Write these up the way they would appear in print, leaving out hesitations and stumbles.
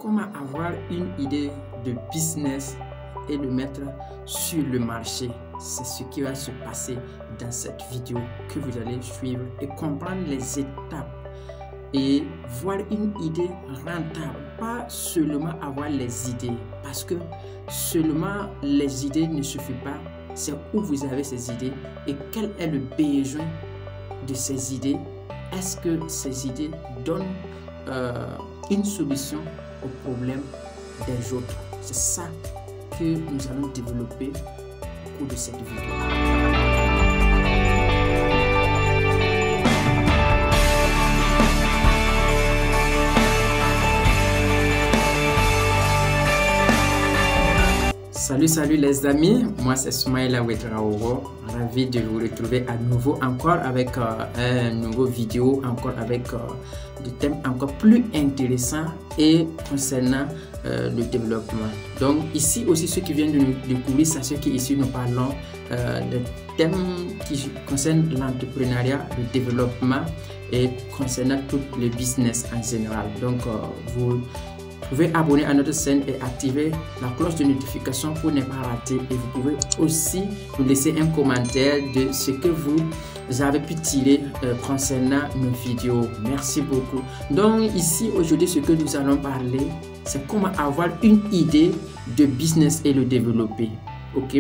comment avoir une idée de business et le mettre sur le marché. C'est ce qui va se passer dans cette vidéo que vous allez suivre et comprendre les étapes et voir une idée rentable. Pas seulement avoir les idées, parce que seulement les idées ne suffit pas. C'est où vous avez ces idées et quel est le besoin de ces idées. Est-ce que ces idées donnent une solution au problème des autres? C'est ça que nous allons développer au cours de cette vidéo. Salut les amis, moi c'est Soumaïla Ouedraogo, ravi de vous retrouver à nouveau encore avec un nouveau vidéo, encore avec des thèmes encore plus intéressants et concernant le développement. Donc ici aussi ceux qui viennent de nous découvrir, sachez qu'ici nous parlons de thèmes qui concernent l'entrepreneuriat, le développement et concernant tout le business en général. Donc vous pouvez abonner à notre chaîne et activer la cloche de notification pour ne pas rater. Et vous pouvez aussi nous laisser un commentaire de ce que vous avez pu tirer concernant nos vidéos. Merci beaucoup. Donc ici aujourd'hui ce que nous allons parler, c'est comment avoir une idée de business et le développer. Ok,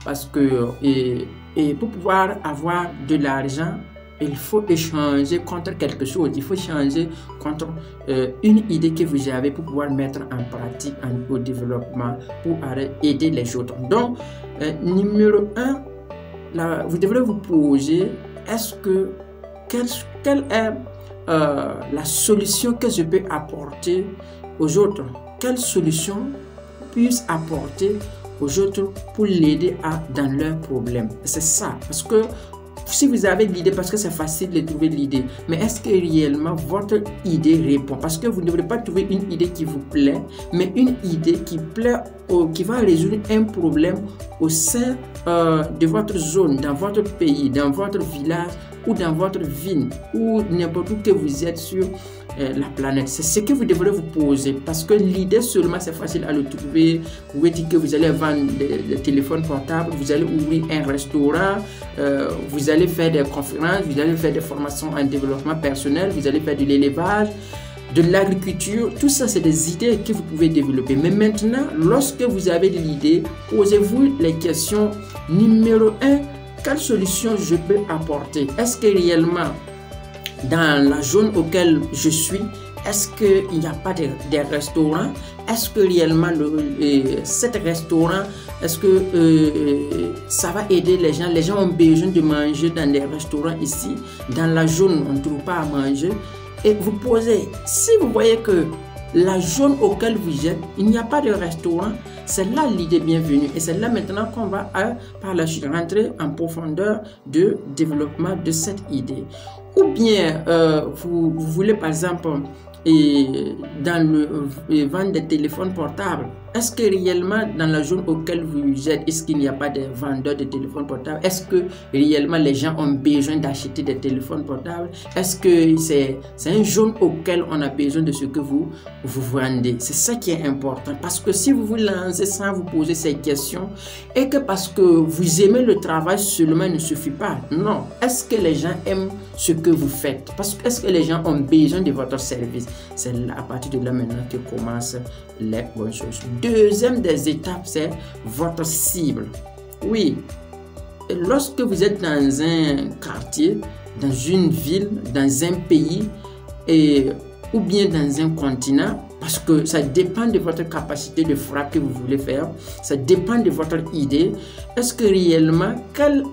parce que et pour pouvoir avoir de l'argent, il faut échanger contre quelque chose, il faut changer contre une idée que vous avez pour pouvoir mettre en pratique au développement, pour aider les autres. Donc, numéro 1, vous devrez vous poser, quelle est la solution que je peux apporter aux autres? Quelle solution puis-je apporter aux autres pour l'aider dans leurs problèmes? C'est ça, parce que si vous avez l'idée, parce que c'est facile de trouver l'idée, mais est-ce que réellement votre idée répond? Parce que vous ne devrez pas trouver une idée qui vous plaît, mais une idée qui plaît, qui va résoudre un problème au sein de votre zone, dans votre pays, dans votre village ou dans votre ville ou n'importe où que vous êtes sur la planète. C'est ce que vous devrez vous poser, parce que l'idée seulement c'est facile à le trouver. Vous pouvez dire que vous allez vendre des téléphones portables, vous allez ouvrir un restaurant, vous allez faire des conférences, vous allez faire des formations en développement personnel, vous allez faire de l'élevage, de l'agriculture. Tout ça c'est des idées que vous pouvez développer. Mais maintenant, lorsque vous avez l'idée, posez-vous les questions. Numéro 1, quelle solution je peux apporter? Est-ce que réellement dans la zone auquel je suis, est-ce qu'il n'y a pas de restaurants? Est-ce que réellement cet restaurant, est-ce que ça va aider les gens? Les gens ont besoin de manger dans des restaurants ici. Dans la zone, on ne trouve pas à manger. Et vous posez, si vous voyez que la zone auquel vous êtes, il n'y a pas de restaurant, c'est là l'idée bienvenue. Et c'est là maintenant qu'on va par la suite rentrer en profondeur de développement de cette idée. Ou bien vous voulez par exemple vendre des téléphones portables. Est-ce que réellement dans la zone auquel vous êtes, est-ce qu'il n'y a pas de vendeurs de téléphones portables? Est-ce que réellement les gens ont besoin d'acheter des téléphones portables? Est-ce que c'est une zone auquel on a besoin de ce que vous vendez? C'est ça qui est important, parce que si vous vous lancez sans vous poser ces questions et que parce que vous aimez le travail seulement ne suffit pas. Non. Est-ce que les gens aiment ce que vous faites? Parce que est-ce que les gens ont besoin de votre service? C'est à partir de là maintenant que commencent les bonnes choses. Deuxième des étapes, c'est votre cible. Oui, lorsque vous êtes dans un quartier, dans une ville, dans un pays ou bien dans un continent, parce que ça dépend de votre capacité de frappe que vous voulez faire, ça dépend de votre idée. Est-ce que réellement,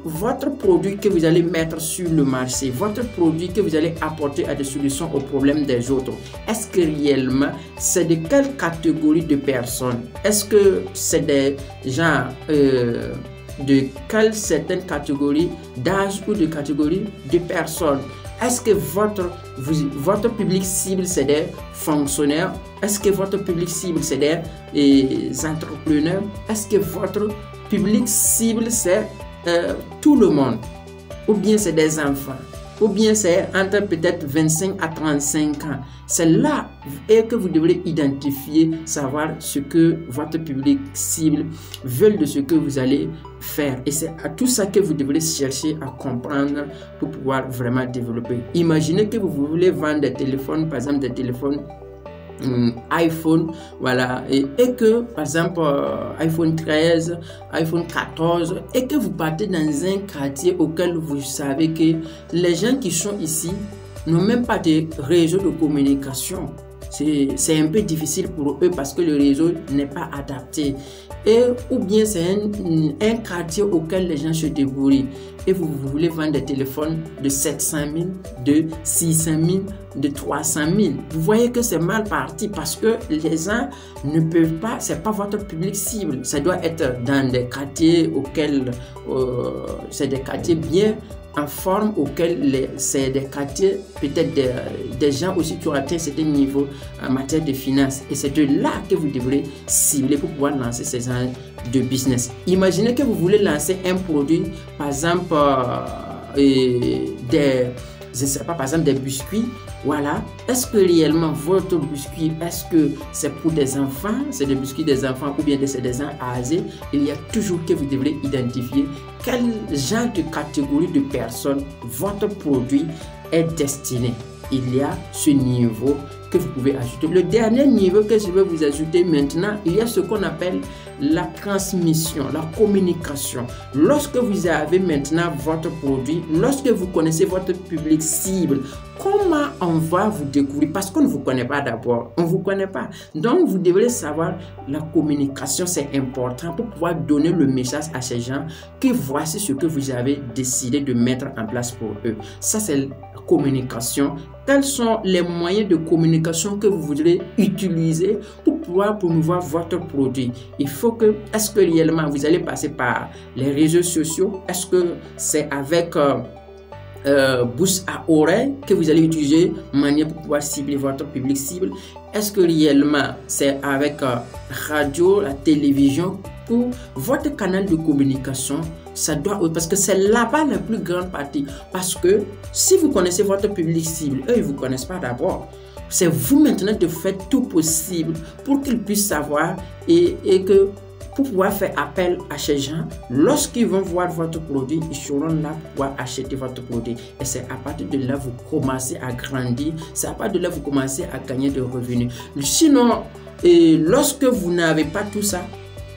votre produit que vous allez mettre sur le marché, votre produit que vous allez apporter à des solutions aux problèmes des autres, est-ce que réellement, c'est de quelle catégorie de personnes? Est-ce que c'est des gens de quelle certaine catégorie d'âge ou de catégorie de personnes? Est-ce que votre public cible, c'est des fonctionnaires? Est-ce que votre public cible, c'est des entrepreneurs? Est-ce que votre public cible, c'est tout le monde? Ou bien c'est des enfants? ou bien c'est entre peut-être 25 à 35 ans. C'est là et que vous devrez identifier, savoir ce que votre public cible veut de ce que vous allez faire. Et c'est à tout ça que vous devrez chercher à comprendre pour pouvoir vraiment développer. Imaginez que vous voulez vendre des téléphones, par exemple des téléphones iPhone, voilà, et que par exemple iPhone 13, iPhone 14, et que vous partez dans un quartier auquel vous savez que les gens qui sont ici n'ont même pas de réseau de communication. C'est un peu difficile pour eux parce que le réseau n'est pas adapté. Ou bien c'est un quartier auquel les gens se débrouillent et vous voulez vendre des téléphones de 700 000, de 600 000, de 300 000. Vous voyez que c'est mal parti parce que les gens ne peuvent pas, c'est pas votre public cible. Ça doit être dans des quartiers auxquels, c'est des quartiers bien en forme, auxquels c'est des quartiers, peut-être des gens aussi qui ont atteint certains niveaux en matière de finances. Et c'est de là que vous devrez cibler pour pouvoir lancer ces genres de business. Imaginez que vous voulez lancer un produit, par exemple, je sais pas, par exemple des biscuits. Voilà. Est-ce que réellement votre biscuit, est-ce que c'est pour des enfants, c'est des biscuits des enfants ou bien c'est des gens âgés? Il y a toujours que vous devrez identifier quel genre de catégorie de personnes votre produit est destiné. Il y a ce niveau que vous pouvez ajouter. Le dernier niveau que je vais vous ajouter maintenant, il y a ce qu'on appelle la transmission, la communication. Lorsque vous avez maintenant votre produit, lorsque vous connaissez votre public cible, comment on va vous découvrir? Parce qu'on ne vous connaît pas d'abord, on ne vous connaît pas. Donc, vous devrez savoir la communication, c'est important pour pouvoir donner le message à ces gens que voici ce que vous avez décidé de mettre en place pour eux. Ça, c'est la communication. Quels sont les moyens de communication que vous voudrez utiliser pour pouvoir promouvoir votre produit? Il faut que, est-ce que réellement vous allez passer par les réseaux sociaux? Est-ce que c'est avec bouche à oreille que vous allez utiliser manière pour pouvoir cibler votre public cible? Est-ce que réellement c'est avec radio, la télévision? Pour votre canal de communication, ça doit, parce que c'est là-bas la plus grande partie. Parce que si vous connaissez votre public cible, eux ils ne vous connaissent pas d'abord. C'est vous maintenant de faire tout possible pour qu'ils puissent savoir et que pour pouvoir faire appel à ces gens, lorsqu'ils vont voir votre produit, ils seront là pour pouvoir acheter votre produit. Et c'est à partir de là que vous commencez à grandir, c'est à partir de là que vous commencez à gagner des revenus. Sinon, lorsque vous n'avez pas tout ça,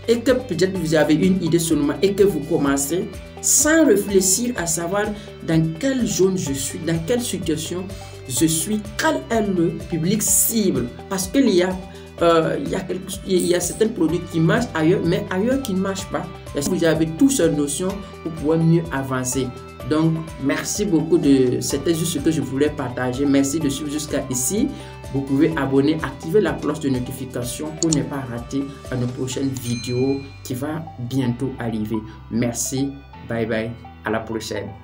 et que peut-être vous avez une idée seulement et que vous commencez sans réfléchir à savoir dans quelle zone je suis, dans quelle situation je suis, quel est le public cible. Parce qu'il y a certains produits qui marchent ailleurs, mais ailleurs qui ne marchent pas. Et si vous avez toutes ces notions pour pouvoir mieux avancer. Donc, merci beaucoup. C'était juste ce que je voulais partager. Merci de suivre jusqu'à ici. Vous pouvez abonner, activer la cloche de notification pour ne pas rater une prochaine vidéo qui va bientôt arriver. Merci. Bye bye. À la prochaine.